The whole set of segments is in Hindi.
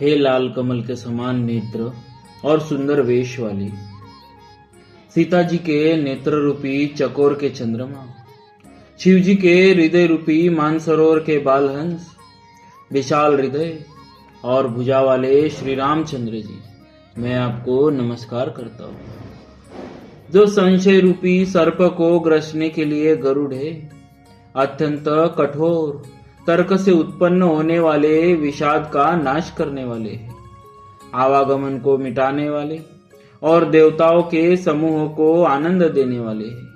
हे लाल कमल के समान नेत्र और सुंदर वेश वाली, सीता जी के नेत्र रूपी चकोर के चंद्रमा, शिव जी के हृदय रूपी मानसरोवर के बालहंस, विशाल हृदय और भुजा वाले श्री रामचंद्र जी, मैं आपको नमस्कार करता हूँ। जो संशय रूपी सर्प को ग्रसने के लिए गरुड़ है, अत्यंत कठोर तर्क से उत्पन्न होने वाले विषाद का नाश करने वाले हैं, आवागमन को मिटाने वाले और देवताओं के समूह को आनंद देने वाले हैं।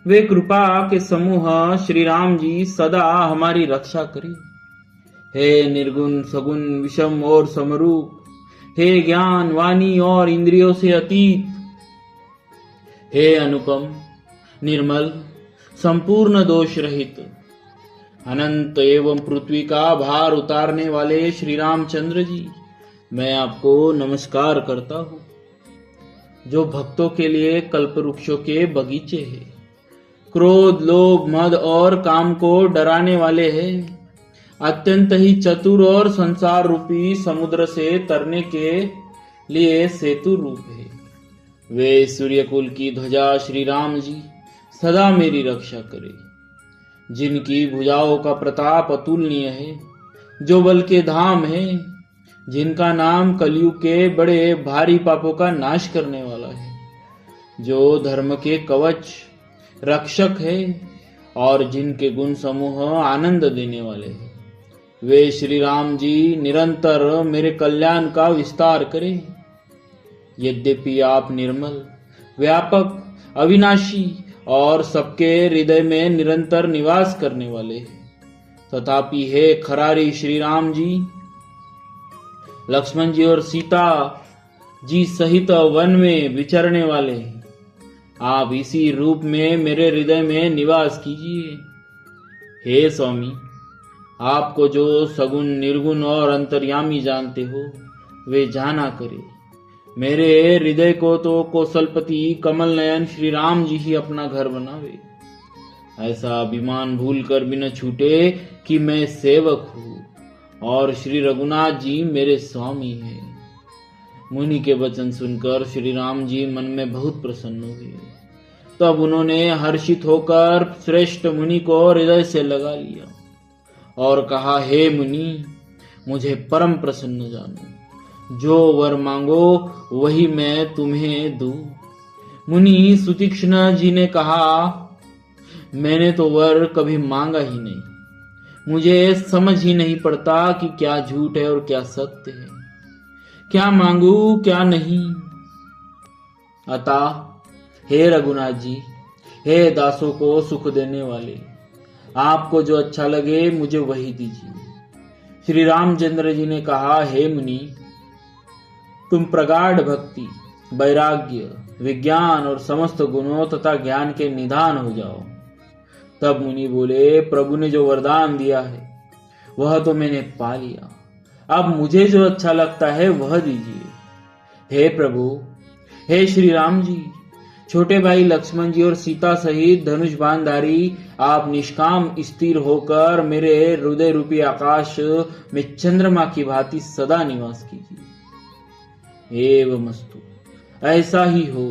वे कृपा के समूह श्री राम जी सदा हमारी रक्षा करें। हे निर्गुण सगुण विषम और समरूप, हे ज्ञान वाणी और इंद्रियों से अतीत, हे अनुपम निर्मल संपूर्ण दोष रहित, अनंत एवं पृथ्वी का भार उतारने वाले श्री रामचंद्र जी, मैं आपको नमस्कार करता हूँ। जो भक्तों के लिए कल्प वृक्षों के बगीचे हैं, क्रोध लोभ मद और काम को डराने वाले हैं, अत्यंत ही चतुर और संसार रूपी समुद्र से तरने के लिए सेतु रूप है, वे सूर्यकुल की ध्वजा श्री राम जी सदा मेरी रक्षा करे। जिनकी भुजाओं का प्रताप अतुलनीय है, जो बल के धाम है, जिनका नाम कलयुग के बड़े भारी पापों का नाश करने वाला है, जो धर्म के कवच रक्षक है और जिनके गुण समूह आनंद देने वाले हैं, वे श्री राम जी निरंतर मेरे कल्याण का विस्तार करें। यद्यपि आप निर्मल व्यापक अविनाशी और सबके हृदय में निरंतर निवास करने वाले हैं, तथापि हे खरारी श्री राम जी, लक्ष्मण जी और सीता जी सहित वन में विचरने वाले हैं, आप इसी रूप में मेरे हृदय में निवास कीजिए। हे स्वामी, आपको जो सगुण निर्गुण और अंतर्यामी जानते हो, वे जाना करे। मेरे हृदय को तो कौशलपति कमल नयन श्री राम जी ही अपना घर बनावे। ऐसा अभिमान भूल कर भी न छूटे कि मैं सेवक हूँ और श्री रघुनाथ जी मेरे स्वामी हैं। मुनि के वचन सुनकर श्री राम जी मन में बहुत प्रसन्न हुए। तब उन्होंने हर्षित होकर श्रेष्ठ मुनि को हृदय से लगा लिया और कहा, हे मुनि, मुझे परम प्रसन्न जानो, जो वर मांगो वही मैं तुम्हें दूं। मुनि सुतीक्ष्ण जी ने कहा, मैंने तो वर कभी मांगा ही नहीं, मुझे समझ ही नहीं पड़ता कि क्या झूठ है और क्या सत्य है, क्या मांगू क्या नहीं। अतः हे रघुनाथ जी, हे दासों को सुख देने वाले, आपको जो अच्छा लगे मुझे वही दीजिए। श्री रामचंद्र जी ने कहा, हे मुनि, तुम प्रगाढ़ भक्ति वैराग्य विज्ञान और समस्त गुणों तथा ज्ञान के निधान हो जाओ। तब मुनि बोले, प्रभु ने जो वरदान दिया है वह तो मैंने पा लिया, अब मुझे जो अच्छा लगता है वह दीजिए। हे प्रभु, हे श्री राम जी, छोटे भाई लक्ष्मण जी और सीता सहित धनुष बाणधारी आप निष्काम स्थिर होकर मेरे हृदय रूपी आकाश में चंद्रमा की भांति सदा निवास कीजिए। एवमस्तु, ऐसा ही हो।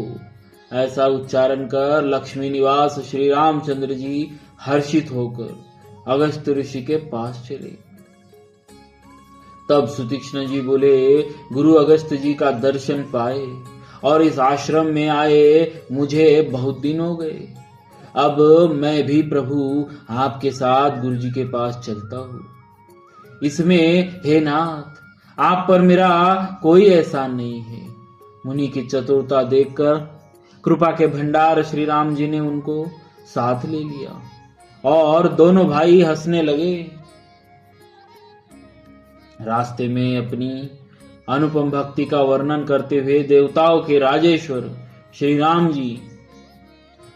ऐसा उच्चारण कर लक्ष्मी निवास श्री रामचंद्र जी हर्षित होकर अगस्त ऋषि के पास चले। तब सुतीक्ष्ण जी बोले, गुरु अगस्त जी का दर्शन पाए और इस आश्रम में आए मुझे बहुत दिन हो गए। अब मैं भी प्रभु आपके साथ गुरु जी के पास चलता हूँ। इसमें हे नाथ, आप पर मेरा कोई एहसान नहीं है। मुनि की चतुरता देखकर कृपा के भंडार श्री राम जी ने उनको साथ ले लिया और दोनों भाई हंसने लगे। रास्ते में अपनी अनुपम भक्ति का वर्णन करते हुए देवताओं के राजेश्वर श्री राम जी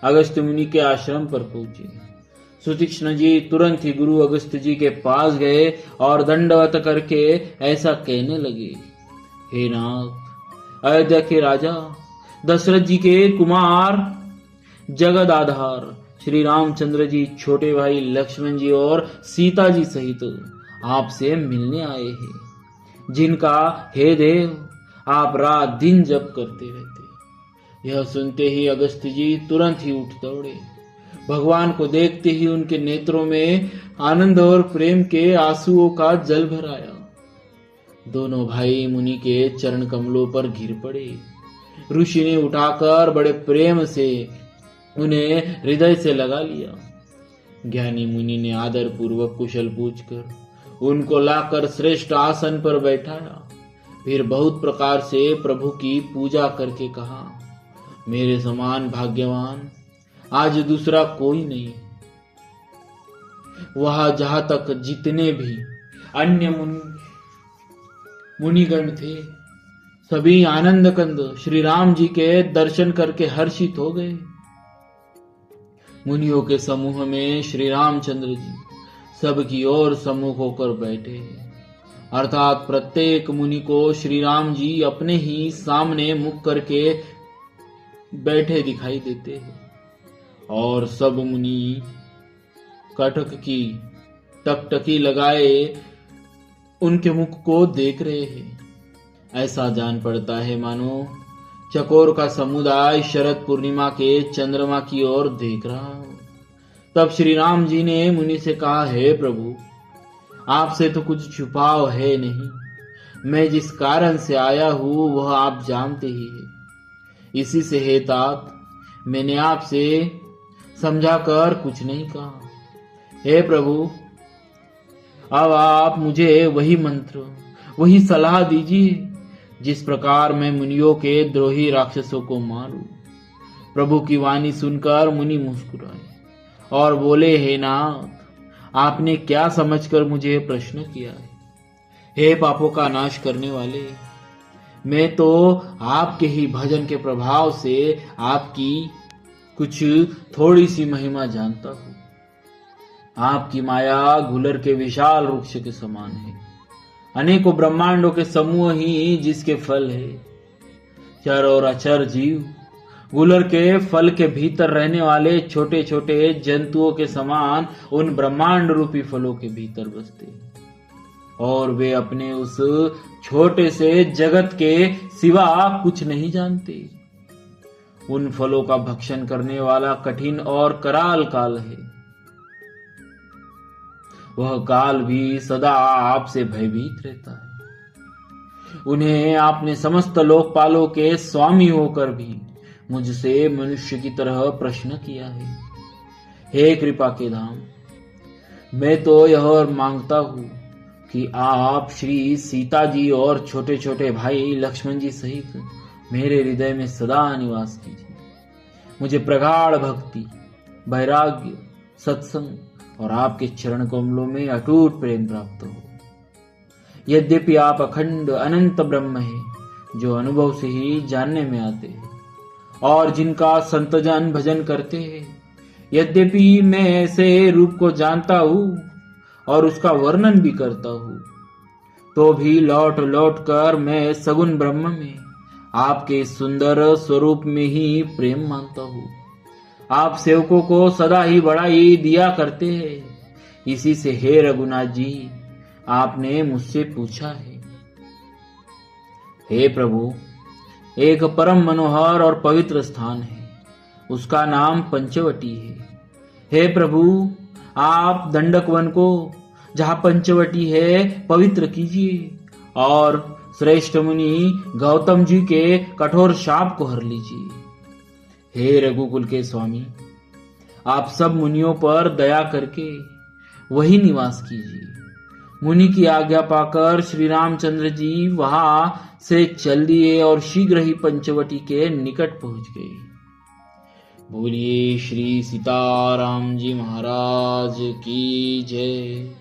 अगस्त्य मुनि के आश्रम पर पहुंचे। सुतीक्ष्ण जी तुरंत ही गुरु अगस्त्य जी के पास गए और दंडवत करके ऐसा कहने लगे, हे नाथ, अयोध्या के राजा दशरथ जी के कुमार जगद आधार श्री रामचंद्र जी छोटे भाई लक्ष्मण जी और सीता जी सहित आपसे मिलने आए हैं। जिनका हे देव आप रात दिन जप करते रहते। यह सुनते ही अगस्त्य जी तुरंत ही उठ दौड़े। भगवान को देखते ही उनके नेत्रों में आनंद और प्रेम के आंसुओं का जल भर आया। दोनों भाई मुनि के चरण कमलों पर गिर पड़े। ऋषि ने उठाकर बड़े प्रेम से उन्हें हृदय से लगा लिया। ज्ञानी मुनि ने आदर पूर्वक कुशल पूछकर उनको लाकर श्रेष्ठ आसन पर बैठाया। फिर बहुत प्रकार से प्रभु की पूजा करके कहा, मेरे समान भाग्यवान आज दूसरा कोई नहीं। वहां जहां तक जितने भी अन्य मुनिगण थे सभी आनंद कंद श्री राम जी के दर्शन करके हर्षित हो गए। मुनियों के समूह में श्री रामचंद्र जी सबकी ओर सम्मुख होकर बैठे, अर्थात प्रत्येक मुनि को श्री राम जी अपने ही सामने मुख करके बैठे दिखाई देते हैं और सब मुनि कटक की टकटकी लगाए उनके मुख को देख रहे हैं। ऐसा जान पड़ता है मानो चकोर का समुदाय शरद पूर्णिमा के चंद्रमा की ओर देख रहा हो। तब श्री राम जी ने मुनि से कहा, हे प्रभु आपसे तो कुछ छुपाव है नहीं। मैं जिस कारण से आया हूं वह आप जानते ही है। इसी से हे तात मैंने आपसे समझाकर कुछ नहीं कहा। हे प्रभु अब आप मुझे वही मंत्र वही सलाह दीजिए जिस प्रकार मैं मुनियों के द्रोही राक्षसों को मारूं। प्रभु की वाणी सुनकर मुनि मुस्कुराए और बोले, हे नाथ आपने क्या समझकर मुझे प्रश्न किया है। हे पापों का नाश करने वाले, मैं तो आपके ही भजन के प्रभाव से आपकी कुछ थोड़ी सी महिमा जानता हूं। आपकी माया गुलर के विशाल वृक्ष के समान है। अनेकों ब्रह्मांडों के समूह ही जिसके फल है। चर और अचर जीव गुलर के फल के भीतर रहने वाले छोटे छोटे जंतुओं के समान उन ब्रह्मांड रूपी फलों के भीतर बसते और वे अपने उस छोटे से जगत के सिवा कुछ नहीं जानते। उन फलों का भक्षण करने वाला कठिन और कराल काल है। वह काल भी सदा आपसे भयभीत रहता है। उन्हें आपने समस्त लोकपालों के स्वामी होकर भी मुझसे मनुष्य की तरह प्रश्न किया है। हे कृपा के धाम, मैं तो यह मांगता हूं कि आप श्री सीता जी और छोटे छोटे भाई लक्ष्मण जी सहित मेरे हृदय में सदा निवास कीजिए। मुझे प्रगाढ़ भक्ति, वैराग्य, सत्संग और आपके चरण कमलों में अटूट प्रेम प्राप्त हो। यद्यपि आप अखंड अनंत ब्रह्म हैं जो अनुभव से ही जानने में आते हैं और जिनका संतजन भजन करते हैं। यद्यपि मैं ऐसे रूप को जानता हूं और उसका वर्णन भी करता हूं, तो भी लौट लौट कर मैं सगुण ब्रह्म में आपके सुंदर स्वरूप में ही प्रेम मानता हूं। आप सेवकों को सदा ही बढ़ाई दिया करते हैं। इसी से हे रघुनाथ जी आपने मुझसे पूछा है। हे प्रभु एक परम मनोहर और पवित्र स्थान है, उसका नाम पंचवटी है। हे प्रभु आप दंडक वन को जहां पंचवटी है पवित्र कीजिए और श्रेष्ठ मुनि गौतम जी के कठोर शाप को हर लीजिए। हे रघुकुल के स्वामी आप सब मुनियों पर दया करके वही निवास कीजिए। मुनि की आज्ञा पाकर श्री रामचंद्र जी वहां से चल दिए और शीघ्र ही पंचवटी के निकट पहुंच गए। बोलिए श्री सीताराम जी महाराज की जय।